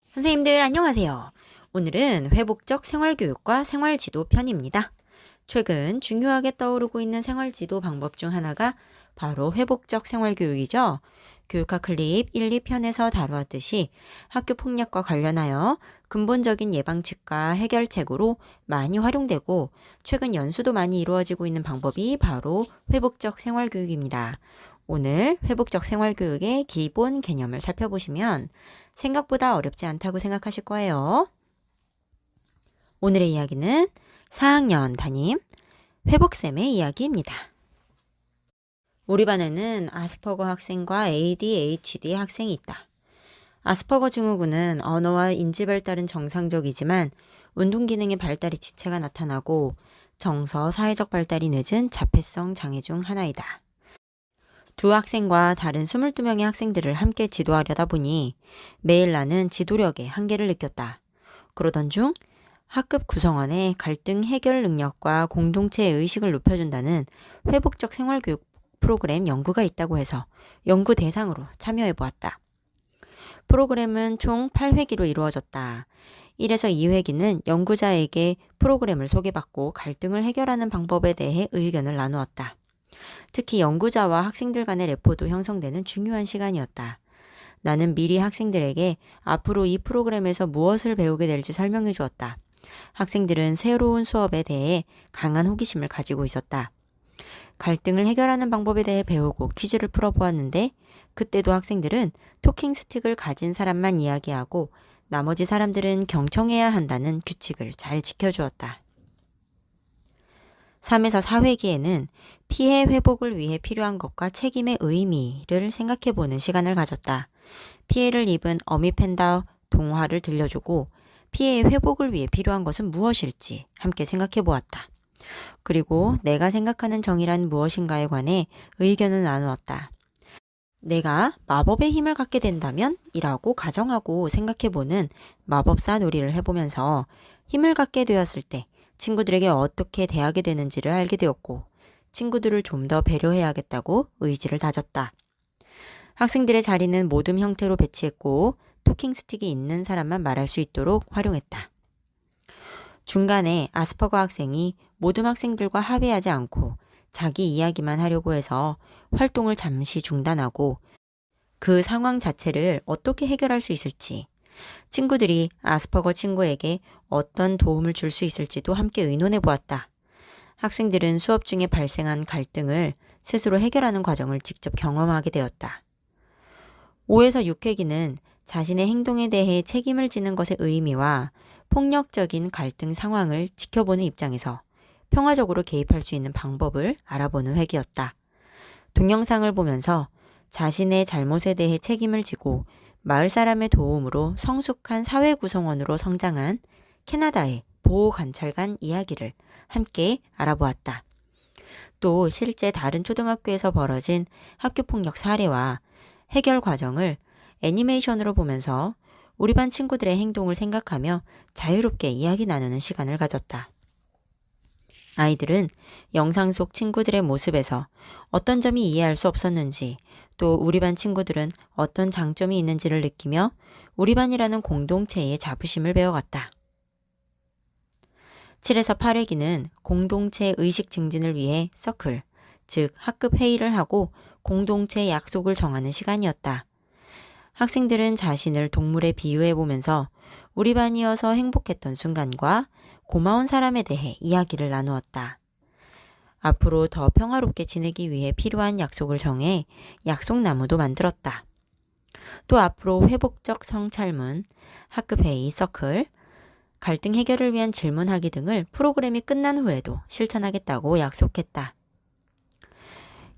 선생님들 안녕하세요. 오늘은 회복적 생활교육과 생활지도 편입니다. 최근 중요하게 떠오르고 있는 생활지도 방법 중 하나가 바로 회복적 생활교육이죠. 교육학 클립 1, 2편에서 다루었듯이 학교 폭력과 관련하여 근본적인 예방책과 해결책으로 많이 활용되고 최근 연수도 많이 이루어지고 있는 방법이 바로 회복적 생활교육입니다. 오늘 회복적 생활교육의 기본 개념을 살펴보시면 생각보다 어렵지 않다고 생각하실 거예요. 오늘의 이야기는 4학년 담임 회복쌤의 이야기입니다. 우리 반에는 아스퍼거 학생과 ADHD 학생이 있다. 아스퍼거 증후군은 언어와 인지 발달은 정상적이지만 운동 기능의 발달이 지체가 나타나고 정서, 사회적 발달이 늦은 자폐성 장애 중 하나이다. 두 학생과 다른 22명의 학생들을 함께 지도하려다 보니 매일 나는 지도력에 한계를 느꼈다. 그러던 중 학급 구성원의 갈등 해결 능력과 공동체의 의식을 높여준다는 회복적 생활교육 프로그램 연구가 있다고 해서 연구 대상으로 참여해 보았다. 프로그램은 총 8회기로 이루어졌다. 1에서 2회기는 연구자에게 프로그램을 소개받고 갈등을 해결하는 방법에 대해 의견을 나누었다. 특히 연구자와 학생들 간의 래포도 형성되는 중요한 시간이었다. 나는 미리 학생들에게 앞으로 이 프로그램에서 무엇을 배우게 될지 설명해 주었다. 학생들은 새로운 수업에 대해 강한 호기심을 가지고 있었다. 갈등을 해결하는 방법에 대해 배우고 퀴즈를 풀어보았는데 그때도 학생들은 토킹 스틱을 가진 사람만 이야기하고 나머지 사람들은 경청해야 한다는 규칙을 잘 지켜주었다. 3에서 4회기에는 피해 회복을 위해 필요한 것과 책임의 의미를 생각해보는 시간을 가졌다. 피해를 입은 어미 팬더 동화를 들려주고 피해의 회복을 위해 필요한 것은 무엇일지 함께 생각해보았다. 그리고 내가 생각하는 정의란 무엇인가에 관해 의견을 나누었다. 내가 마법의 힘을 갖게 된다면? 이라고 가정하고 생각해보는 마법사 놀이를 해보면서 힘을 갖게 되었을 때 친구들에게 어떻게 대하게 되는지를 알게 되었고 친구들을 좀 더 배려해야겠다고 의지를 다졌다. 학생들의 자리는 모둠 형태로 배치했고 토킹 스틱이 있는 사람만 말할 수 있도록 활용했다. 중간에 아스퍼거 학생이 모둠 학생들과 합의하지 않고 자기 이야기만 하려고 해서 활동을 잠시 중단하고 그 상황 자체를 어떻게 해결할 수 있을지 친구들이 아스퍼거 친구에게 어떤 도움을 줄 수 있을지도 함께 의논해 보았다. 학생들은 수업 중에 발생한 갈등을 스스로 해결하는 과정을 직접 경험하게 되었다. 5에서 6회기는 자신의 행동에 대해 책임을 지는 것의 의미와 폭력적인 갈등 상황을 지켜보는 입장에서 평화적으로 개입할 수 있는 방법을 알아보는 회기였다. 동영상을 보면서 자신의 잘못에 대해 책임을 지고 마을 사람의 도움으로 성숙한 사회 구성원으로 성장한 캐나다의 보호관찰관 이야기를 함께 알아보았다. 또 실제 다른 초등학교에서 벌어진 학교폭력 사례와 해결 과정을 애니메이션으로 보면서 우리 반 친구들의 행동을 생각하며 자유롭게 이야기 나누는 시간을 가졌다. 아이들은 영상 속 친구들의 모습에서 어떤 점이 이해할 수 없었는지 또 우리 반 친구들은 어떤 장점이 있는지를 느끼며 우리 반이라는 공동체의 자부심을 배워갔다. 7에서 8회기는 공동체 의식 증진을 위해 서클, 즉 학급 회의를 하고 공동체 약속을 정하는 시간이었다. 학생들은 자신을 동물에 비유해보면서 우리 반이어서 행복했던 순간과 고마운 사람에 대해 이야기를 나누었다. 앞으로 더 평화롭게 지내기 위해 필요한 약속을 정해 약속나무도 만들었다. 또 앞으로 회복적 성찰문, 학급회의 서클, 갈등 해결을 위한 질문하기 등을 프로그램이 끝난 후에도 실천하겠다고 약속했다.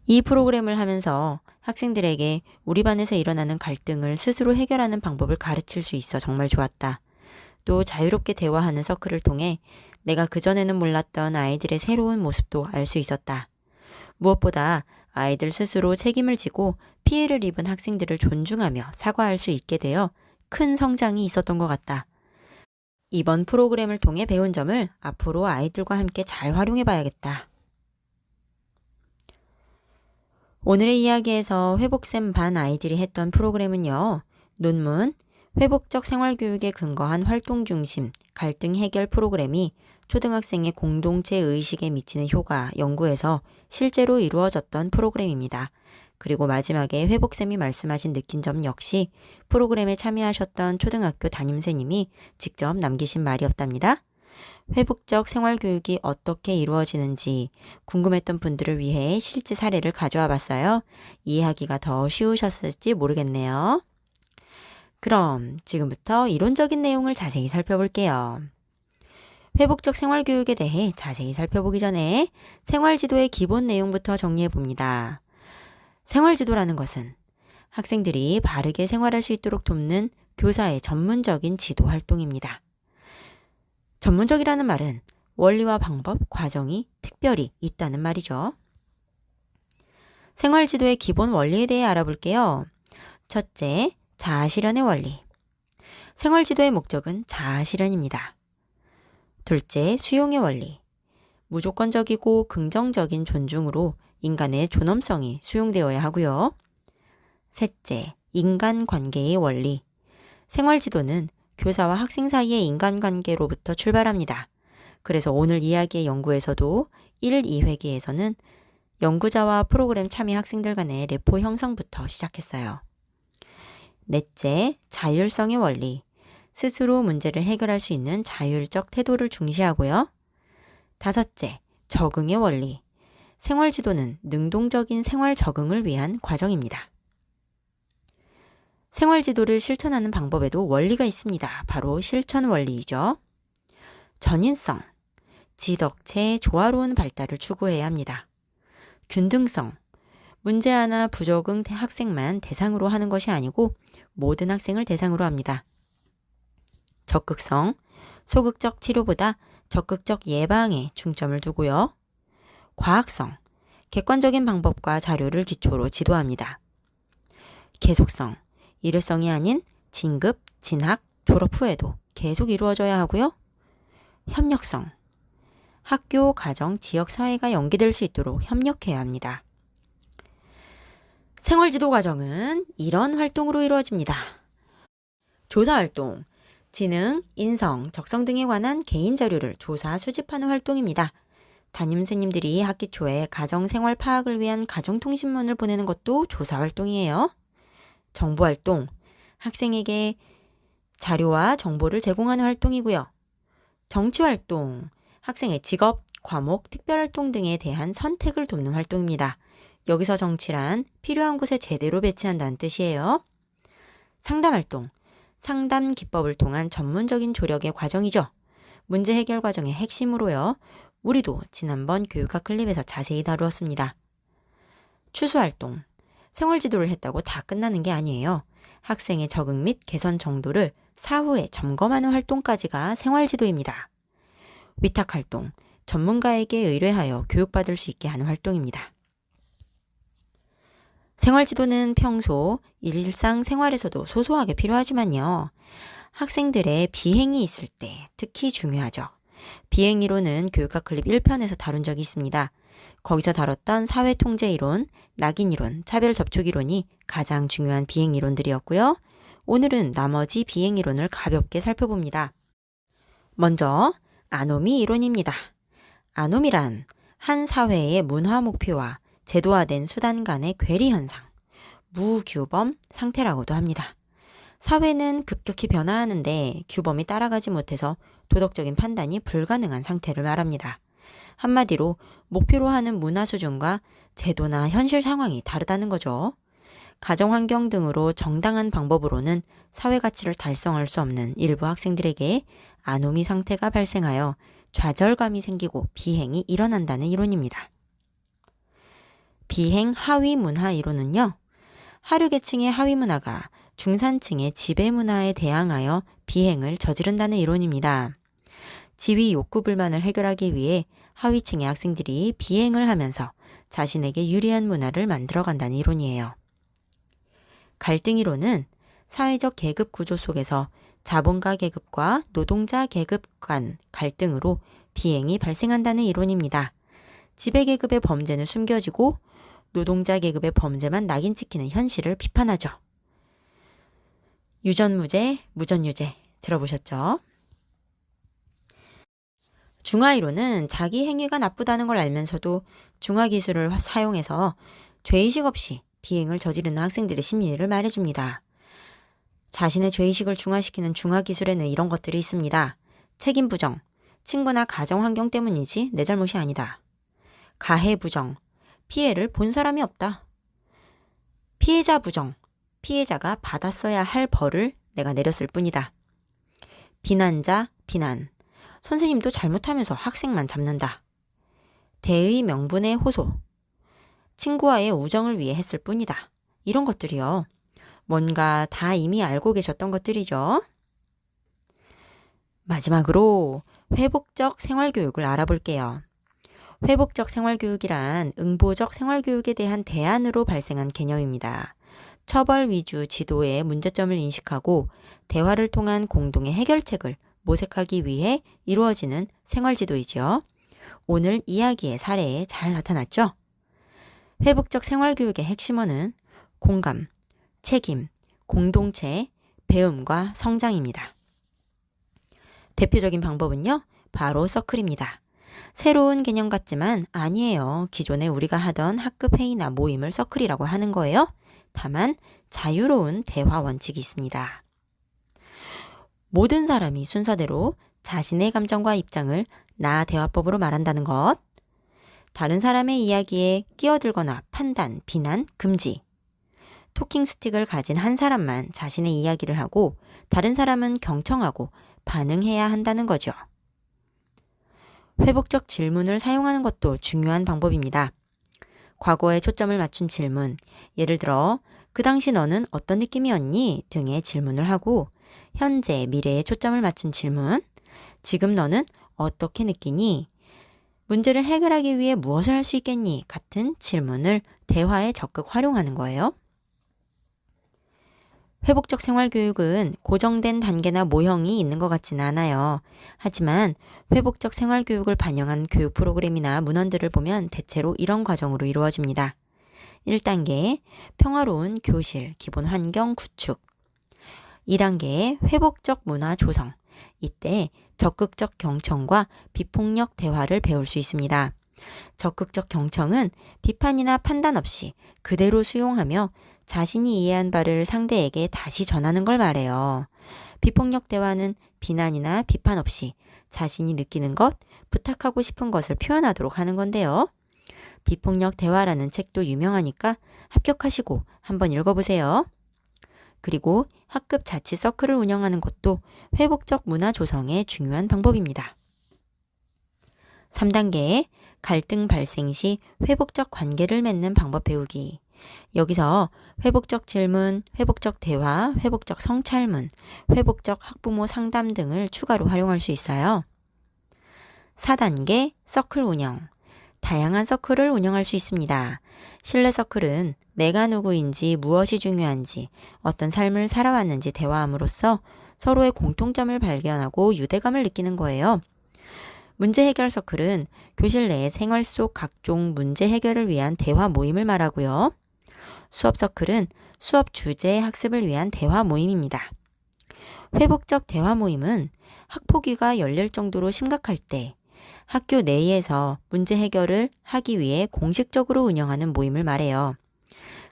이 프로그램을 하면서 학생들에게 우리 반에서 일어나는 갈등을 스스로 해결하는 방법을 가르칠 수 있어 정말 좋았다. 또 자유롭게 대화하는 서클을 통해 내가 그전에는 몰랐던 아이들의 새로운 모습도 알 수 있었다. 무엇보다 아이들 스스로 책임을 지고 피해를 입은 학생들을 존중하며 사과할 수 있게 되어 큰 성장이 있었던 것 같다. 이번 프로그램을 통해 배운 점을 앞으로 아이들과 함께 잘 활용해 봐야겠다. 오늘의 이야기에서 회복쌤 반 아이들이 했던 프로그램은요. 논문, 회복적 생활교육에 근거한 활동 중심 갈등 해결 프로그램이 초등학생의 공동체 의식에 미치는 효과 연구에서 실제로 이루어졌던 프로그램입니다. 그리고 마지막에 회복쌤이 말씀하신 느낀 점 역시 프로그램에 참여하셨던 초등학교 담임선생님이 직접 남기신 말이었답니다. 회복적 생활교육이 어떻게 이루어지는지 궁금했던 분들을 위해 실제 사례를 가져와 봤어요. 이해하기가 더 쉬우셨을지 모르겠네요. 그럼 지금부터 이론적인 내용을 자세히 살펴볼게요. 회복적 생활교육에 대해 자세히 살펴보기 전에 생활지도의 기본 내용부터 정리해 봅니다. 생활지도라는 것은 학생들이 바르게 생활할 수 있도록 돕는 교사의 전문적인 지도 활동입니다. 전문적이라는 말은 원리와 방법, 과정이 특별히 있다는 말이죠. 생활지도의 기본 원리에 대해 알아볼게요. 첫째, 자아실현의 원리. 생활지도의 목적은 자아실현입니다. 둘째, 수용의 원리. 무조건적이고 긍정적인 존중으로 인간의 존엄성이 수용되어야 하고요. 셋째, 인간관계의 원리. 생활지도는 교사와 학생 사이의 인간관계로부터 출발합니다. 그래서 오늘 이야기의 연구에서도 1, 2회기에서는 연구자와 프로그램 참여 학생들 간의 레포 형성부터 시작했어요. 넷째, 자율성의 원리. 스스로 문제를 해결할 수 있는 자율적 태도를 중시하고요. 다섯째, 적응의 원리. 생활지도는 능동적인 생활 적응을 위한 과정입니다. 생활지도를 실천하는 방법에도 원리가 있습니다. 바로 실천 원리이죠. 전인성, 지덕체의 조화로운 발달을 추구해야 합니다. 균등성, 문제 하나 부적응 학생만 대상으로 하는 것이 아니고 모든 학생을 대상으로 합니다. 적극성, 소극적 치료보다 적극적 예방에 중점을 두고요. 과학성, 객관적인 방법과 자료를 기초로 지도합니다. 계속성, 일회성이 아닌 진급, 진학, 졸업 후에도 계속 이루어져야 하고요. 협력성, 학교, 가정, 지역, 사회가 연계될 수 있도록 협력해야 합니다. 생활지도 과정은 이런 활동으로 이루어집니다. 조사활동, 지능, 인성, 적성 등에 관한 개인 자료를 조사, 수집하는 활동입니다. 담임선생님들이 학기 초에 가정생활 파악을 위한 가정통신문을 보내는 것도 조사활동이에요. 정보활동, 학생에게 자료와 정보를 제공하는 활동이고요. 정치활동, 학생의 직업, 과목, 특별활동 등에 대한 선택을 돕는 활동입니다. 여기서 정치란 필요한 곳에 제대로 배치한다는 뜻이에요. 상담활동, 상담 기법을 통한 전문적인 조력의 과정이죠. 문제 해결 과정의 핵심으로요. 우리도 지난번 교육학 클립에서 자세히 다루었습니다. 추수활동, 생활지도를 했다고 다 끝나는 게 아니에요. 학생의 적응 및 개선 정도를 사후에 점검하는 활동까지가 생활지도입니다. 위탁활동, 전문가에게 의뢰하여 교육받을 수 있게 하는 활동입니다. 생활지도는 평소 일상생활에서도 소소하게 필요하지만요. 학생들의 비행이 있을 때 특히 중요하죠. 비행이론은 교육학 클립 1편에서 다룬 적이 있습니다. 거기서 다뤘던 사회통제이론, 낙인이론, 차별접촉이론이 가장 중요한 비행이론들이었고요. 오늘은 나머지 비행이론을 가볍게 살펴봅니다. 먼저 아노미 이론입니다. 아노미란 한 사회의 문화 목표와 제도화된 수단 간의 괴리 현상, 무규범 상태라고도 합니다. 사회는 급격히 변화하는데 규범이 따라가지 못해서 도덕적인 판단이 불가능한 상태를 말합니다. 한마디로 목표로 하는 문화 수준과 제도나 현실 상황이 다르다는 거죠. 가정 환경 등으로 정당한 방법으로는 사회 가치를 달성할 수 없는 일부 학생들에게 아노미 상태가 발생하여 좌절감이 생기고 비행이 일어난다는 이론입니다. 비행 하위 문화 이론은요. 하류 계층의 하위 문화가 중산층의 지배 문화에 대항하여 비행을 저지른다는 이론입니다. 지위 욕구 불만을 해결하기 위해 하위층의 학생들이 비행을 하면서 자신에게 유리한 문화를 만들어간다는 이론이에요. 갈등 이론은 사회적 계급 구조 속에서 자본가 계급과 노동자 계급 간 갈등으로 비행이 발생한다는 이론입니다. 지배계급의 범죄는 숨겨지고 노동자 계급의 범죄만 낙인 찍히는 현실을 비판하죠. 유전무죄, 무전유죄 들어보셨죠? 중화이론은 자기 행위가 나쁘다는 걸 알면서도 중화기술을 사용해서 죄의식 없이 비행을 저지르는 학생들의 심리를 말해줍니다. 자신의 죄의식을 중화시키는 중화기술에는 이런 것들이 있습니다. 책임 부정, 친구나 가정 환경 때문이지 내 잘못이 아니다. 가해 부정, 피해를 본 사람이 없다. 피해자 부정, 피해자가 받았어야 할 벌을 내가 내렸을 뿐이다. 비난자, 비난, 선생님도 잘못하면서 학생만 잡는다. 대의 명분의 호소, 친구와의 우정을 위해 했을 뿐이다. 이런 것들이요. 뭔가 다 이미 알고 계셨던 것들이죠. 마지막으로 회복적 생활교육을 알아볼게요. 회복적 생활교육이란 응보적 생활교육에 대한 대안으로 발생한 개념입니다. 처벌 위주 지도의 문제점을 인식하고 대화를 통한 공동의 해결책을 모색하기 위해 이루어지는 생활지도이죠. 오늘 이야기의 사례에 잘 나타났죠? 회복적 생활교육의 핵심어는 공감, 책임, 공동체, 배움과 성장입니다. 대표적인 방법은요, 바로 서클입니다. 새로운 개념 같지만 아니에요. 기존에 우리가 하던 학급 회의나 모임을 서클이라고 하는 거예요. 다만 자유로운 대화 원칙이 있습니다. 모든 사람이 순서대로 자신의 감정과 입장을 나 대화법으로 말한다는 것, 다른 사람의 이야기에 끼어들거나 판단, 비난, 금지, 토킹 스틱을 가진 한 사람만 자신의 이야기를 하고 다른 사람은 경청하고 반응해야 한다는 거죠. 회복적 질문을 사용하는 것도 중요한 방법입니다. 과거에 초점을 맞춘 질문, 예를 들어 그 당시 너는 어떤 느낌이었니? 등의 질문을 하고 현재, 미래에 초점을 맞춘 질문, 지금 너는 어떻게 느끼니? 문제를 해결하기 위해 무엇을 할 수 있겠니? 같은 질문을 대화에 적극 활용하는 거예요. 회복적 생활교육은 고정된 단계나 모형이 있는 것 같지는 않아요. 하지만 회복적 생활교육을 반영한 교육 프로그램이나 문헌들을 보면 대체로 이런 과정으로 이루어집니다. 1단계, 평화로운 교실, 기본 환경 구축. 2단계, 회복적 문화 조성. 이때 적극적 경청과 비폭력 대화를 배울 수 있습니다. 적극적 경청은 비판이나 판단 없이 그대로 수용하며 자신이 이해한 바를 상대에게 다시 전하는 걸 말해요. 비폭력 대화는 비난이나 비판 없이 자신이 느끼는 것, 부탁하고 싶은 것을 표현하도록 하는 건데요. 비폭력 대화라는 책도 유명하니까 합격하시고 한번 읽어보세요. 그리고 학급 자치 서클을 운영하는 것도 회복적 문화 조성의 중요한 방법입니다. 3단계, 갈등 발생 시 회복적 관계를 맺는 방법 배우기. 여기서 회복적 질문, 회복적 대화, 회복적 성찰문, 회복적 학부모 상담 등을 추가로 활용할 수 있어요. 4단계, 서클 운영. 다양한 서클을 운영할 수 있습니다. 신뢰 서클은 내가 누구인지, 무엇이 중요한지, 어떤 삶을 살아왔는지 대화함으로써 서로의 공통점을 발견하고 유대감을 느끼는 거예요. 문제 해결 서클은 교실 내 생활 속 각종 문제 해결을 위한 대화 모임을 말하고요. 수업 서클은 수업 주제 학습을 위한 대화 모임입니다. 회복적 대화 모임은 학폭위가 열릴 정도로 심각할 때 학교 내에서 문제 해결을 하기 위해 공식적으로 운영하는 모임을 말해요.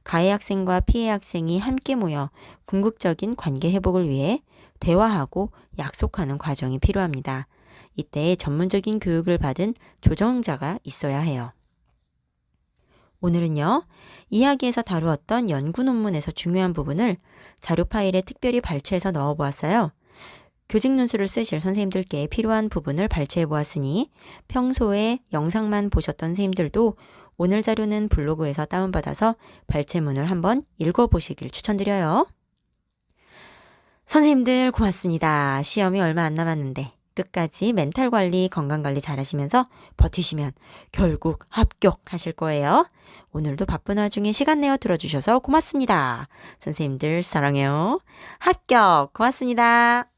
가해 학생과 피해 학생이 함께 모여 궁극적인 관계 회복을 위해 대화하고 약속하는 과정이 필요합니다. 이때 전문적인 교육을 받은 조정자가 있어야 해요. 오늘은요, 이야기에서 다루었던 연구 논문에서 중요한 부분을 자료 파일에 특별히 발췌해서 넣어보았어요. 교직 논술을 쓰실 선생님들께 필요한 부분을 발췌해 보았으니 평소에 영상만 보셨던 선생님들도 오늘 자료는 블로그에서 다운받아서 발췌문을 한번 읽어보시길 추천드려요. 선생님들 고맙습니다. 시험이 얼마 안 남았는데 끝까지 멘탈 관리, 건강 관리 잘 하시면서 버티시면 결국 합격하실 거예요. 오늘도 바쁜 와중에 시간 내어 들어주셔서 고맙습니다. 선생님들 사랑해요. 합격! 고맙습니다.